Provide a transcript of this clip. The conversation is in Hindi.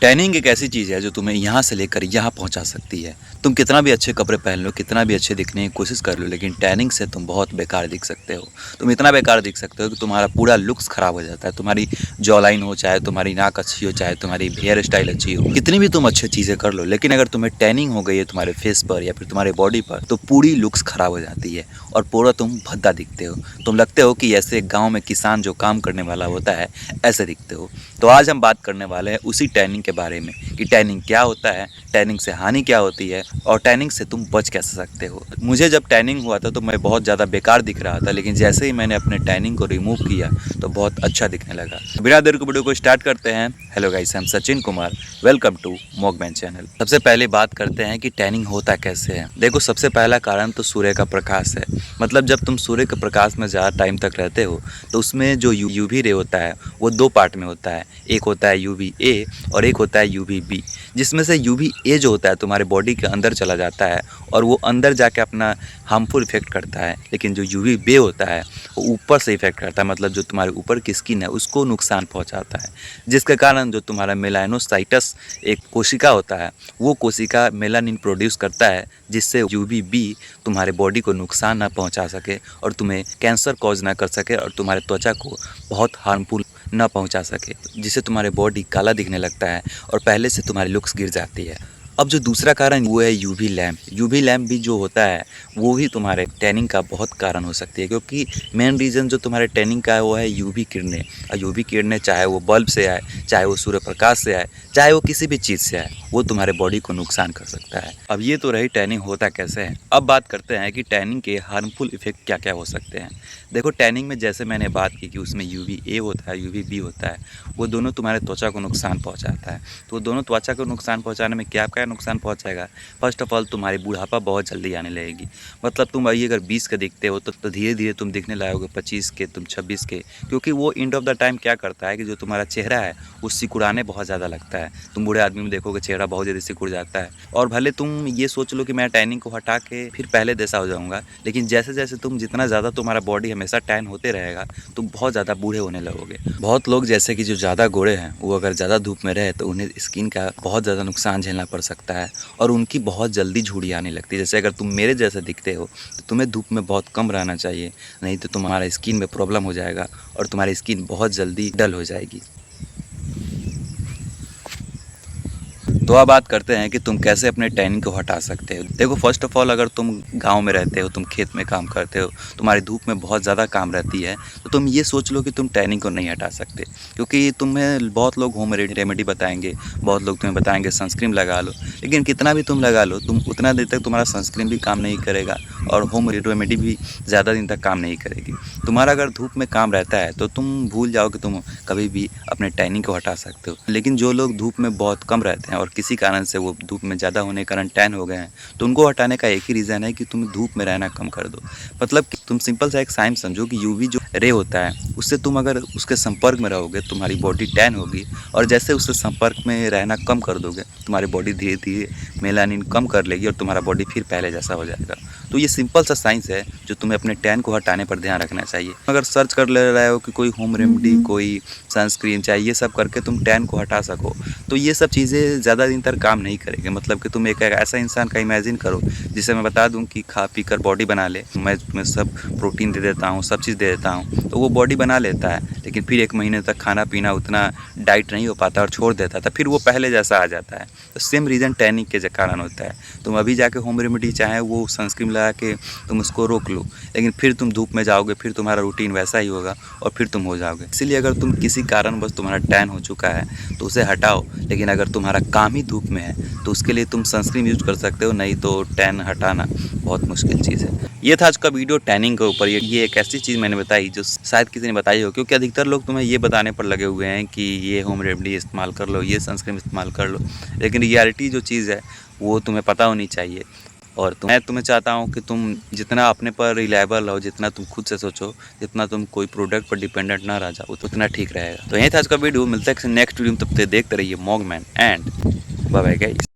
टैनिंग एक ऐसी चीज़ है जो तुम्हें यहाँ से लेकर यहाँ पहुँचा सकती है। तुम कितना भी अच्छे कपड़े पहन लो, कितना भी अच्छे दिखने की कोशिश कर लो, लेकिन टैनिंग से तुम बहुत बेकार दिख सकते हो। तुम इतना बेकार दिख सकते हो कि तुम्हारा पूरा लुक्स ख़राब हो जाता है। तुम्हारी जॉ लाइन हो, चाहे तुम्हारी नाक अच्छी हो, चाहे तुम्हारी हेयर स्टाइल अच्छी हो, कितनी भी तुम अच्छी चीज़ें कर लो, लेकिन अगर तुम्हें टैनिंग हो गई है तुम्हारे फेस पर या फिर तुम्हारे बॉडी पर, तो पूरी लुक्स ख़राब हो जाती है और पूरा तुम भद्दा दिखते हो। तुम लगते हो कि ऐसे गाँव में किसान जो काम करने वाला होता है, ऐसे दिखते हो। तो आज हम बात करने वाले हैं उसी टैनिंग के बारे में कि टैनिंग क्या होता है, टैनिंग से हानि क्या होती है और टैनिंग से तुम बच कैसे सकते हो। मुझे जब टैनिंग हुआ था तो मैं बहुत ज़्यादा बेकार दिख रहा था, लेकिन जैसे ही मैंने अपने टैनिंग को रिमूव किया तो बहुत अच्छा दिखने लगा। बिना देर को वीडियो को स्टार्ट करते हैं। हेलो गाइस, हम सचिन कुमार, वेलकम टू मॉगमैन चैनल। सबसे पहले बात करते हैं कि टैनिंग होता कैसे है। देखो, सबसे पहला कारण तो सूर्य का प्रकाश है। मतलब जब तुम सूर्य के प्रकाश में ज़्यादा टाइम तक रहते हो तो उसमें जो यूवी रे होता है वो दो पार्ट में होता है। एक होता है यूवी ए और एक होता है यूवी बी, जिसमें से यूवी ए जो होता है तुम्हारे बॉडी के अंदर चला जाता है और वो अंदर जाके अपना हार्मफुल इफेक्ट करता है। लेकिन जो यूवी बी होता है वो ऊपर से इफेक्ट करता है, मतलब जो तुम्हारे ऊपर की स्किन है उसको नुकसान पहुंचाता है, जिसके कारण जो तुम्हारा मेलानोसाइटस एक कोशिका होता है वो कोशिका मेलानिन प्रोड्यूस करता है, जिससे यूवी बी तुम्हारे बॉडी को नुकसान ना पहुंचा सके और तुम्हें कैंसर कॉज ना कर सके और तुम्हारे त्वचा को बहुत हार्मफुल ना पहुंचा सके, जिससे तुम्हारे बॉडी काला दिखने लगता है और पहले से तुम्हारी लुक्स गिर जाती है। अब जो दूसरा कारण वो है यूवी लैम्प। यूवी लैम्प भी जो होता है वो भी तुम्हारे टैनिंग का बहुत कारण हो सकती है, क्योंकि मेन रीज़न जो तुम्हारे टैनिंग का है वो है यूवी किरणें। और यूवी किरणें चाहे वो बल्ब से आए, चाहे वो सूर्य प्रकाश से आए, चाहे वो किसी भी चीज़ से आए, वो तुम्हारे बॉडी को नुकसान कर सकता है। अब ये तो रही टैनिंग होता कैसे है। अब बात करते हैं कि टैनिंग के हार्मफुल इफेक्ट क्या क्या हो सकते हैं। देखो, टैनिंग में जैसे मैंने बात की कि उसमें यूवी ए होता है, यूवी बी होता है, वो दोनों तुम्हारे त्वचा को नुकसान पहुंचाता है। तो दोनों त्वचा को नुकसान पहुंचाने में क्या क्या नुकसान पहुंचाएगा। फर्स्ट ऑफ ऑल, तुम्हारी बुढ़ापा बहुत जल्दी आने लगेगी। मतलब तुम अभी अगर 20 के दिखते हो तो धीरे धीरे तुम दिखने लगोगे 25 के, तुम 26 के, क्योंकि वो एंड ऑफ द टाइम क्या करता है कि जो तुम्हारा चेहरा है वो सिकुड़ाने बहुत ज़्यादा लगता है। तुम बूढ़े आदमी में देखोगे चेहरा बहुत जल्दी सिकुड़ जाता है। और भले तुम ये सोच लो कि मैं टैनिंग को हटा के फिर पहले जैसा हो जाऊँगा, लेकिन जैसे जैसे तुम जितना ज़्यादा तुम्हारा बॉडी हमेशा टैन होते रहेगा तुम बहुत ज़्यादा बूढ़े होने लगोगे। बहुत लोग जैसे कि जो ज़्यादा गोरे हैं वो अगर ज़्यादा धूप में रहे तो उन्हें स्किन का बहुत ज़्यादा नुकसान झेलना पड़ सकता है और उनकी बहुत जल्दी झुर्रियाँ आने लगती है। जैसे अगर तुम मेरे जैसे दिखते हो तो तुम्हें धूप में बहुत कम रहना चाहिए, नहीं तो तुम्हारा स्किन में प्रॉब्लम हो जाएगा और तुम्हारी स्किन बहुत जल्दी डल हो जाएगी। तो अब बात करते हैं कि तुम कैसे अपने टैनिंग को हटा सकते हो। देखो, फर्स्ट ऑफ ऑल, अगर तुम गांव में रहते हो, तुम खेत में काम करते हो, तुम्हारी धूप में बहुत ज़्यादा काम रहती है, तो तुम ये सोच लो कि तुम टैनिंग को नहीं हटा सकते, क्योंकि तुम्हें बहुत लोग होम रेमेडी बताएंगे, बहुत लोग तुम्हें बताएंगे सनस्क्रीन लगा लो, लेकिन कितना भी तुम लगा लो तुम उतना देर तक तुम्हारा सनस्क्रीन भी काम नहीं करेगा और होम रेमेडी भी ज़्यादा दिन तक काम नहीं करेगी। तुम्हारा अगर धूप में काम रहता है तो तुम भूल जाओ कि तुम कभी भी अपने टैनिंग को हटा सकते हो। लेकिन जो लोग धूप में बहुत कम रहते हैं और किसी कारण से वो धूप में ज़्यादा होने के कारण टैन हो गए हैं, तो उनको हटाने का एक ही रीज़न है कि तुम धूप में रहना कम कर दो। मतलब कि तुम सिंपल सा एक साइन समझो कि यूवी जो रे होता है उससे तुम अगर उसके संपर्क में रहोगे तुम्हारी बॉडी टैन होगी, और जैसे उससे संपर्क में रहना कम कर दोगे तुम्हारी बॉडी धीरे धीरे मेलानिन कम कर लेगी और तुम्हारा बॉडी फिर पहले जैसा हो जाएगा। तो ये सिंपल सा साइंस है जो तुम्हें अपने टैन को हटाने पर ध्यान रखना चाहिए। अगर सर्च कर ले रहे हो कि कोई होम रेमेडी, कोई सनस्क्रीन चाहिए, ये सब करके तुम टैन को हटा सको, तो ये सब चीज़ें ज़्यादा दिन तक काम नहीं करेंगे। मतलब कि तुम एक ऐसा इंसान का इमेजिन करो जिसे मैं बता दूं कि खा पी कर बॉडी बना ले, मैं तुम्हें सब प्रोटीन दे देता हूँ, सब चीज़ दे देता हूँ, तो वो बॉडी बना लेता है, लेकिन फिर 1 महीने तक खाना पीना उतना डाइट नहीं हो पाता और छोड़ देता था, फिर वो पहले जैसा आ जाता है। तो सेम रीज़न टैनिंग के कारण होता है। तुम अभी जाके होम रेमेडी चाहे वो सनस्क्रीन लगा के तुम उसको रोक लो, लेकिन फिर तुम धूप में जाओगे, फिर तुम्हारा रूटीन वैसा ही होगा और फिर तुम हो जाओगे। इसीलिए अगर तुम किसी कारणवश तुम्हारा टैन हो चुका है तो उसे हटाओ, लेकिन अगर तुम्हारा काम ही धूप में है तो उसके लिए तुम सनस्क्रीन यूज कर सकते हो, नहीं तो टैन हटाना बहुत मुश्किल चीज़ है। ये था आज का वीडियो टैनिंग के ऊपर। ये एक ऐसी चीज़ मैंने बताई जो शायद किसी ने बताई हो, क्योंकि अधिकतर लोग तुम्हें ये बताने पर लगे हुए हैं कि ये होम रेमेडी इस्तेमाल कर लो, ये सनस्क्रीन इस्तेमाल कर लो, लेकिन रियलिटी जो चीज़ है वो तुम्हें पता होनी चाहिए। और मैं तुम्हें चाहता हूँ कि तुम जितना अपने पर रिलायबल हो, जितना तुम खुद से सोचो, जितना तुम कोई प्रोडक्ट पर डिपेंडेंट ना रह जाओ, उतना ठीक रहेगा। तो यही था आज का वीडियो। मिलता है नेक्स्ट वीडियो में, तब तक देखते रहिए मॉगमैन एंड बाय बाय गाइस।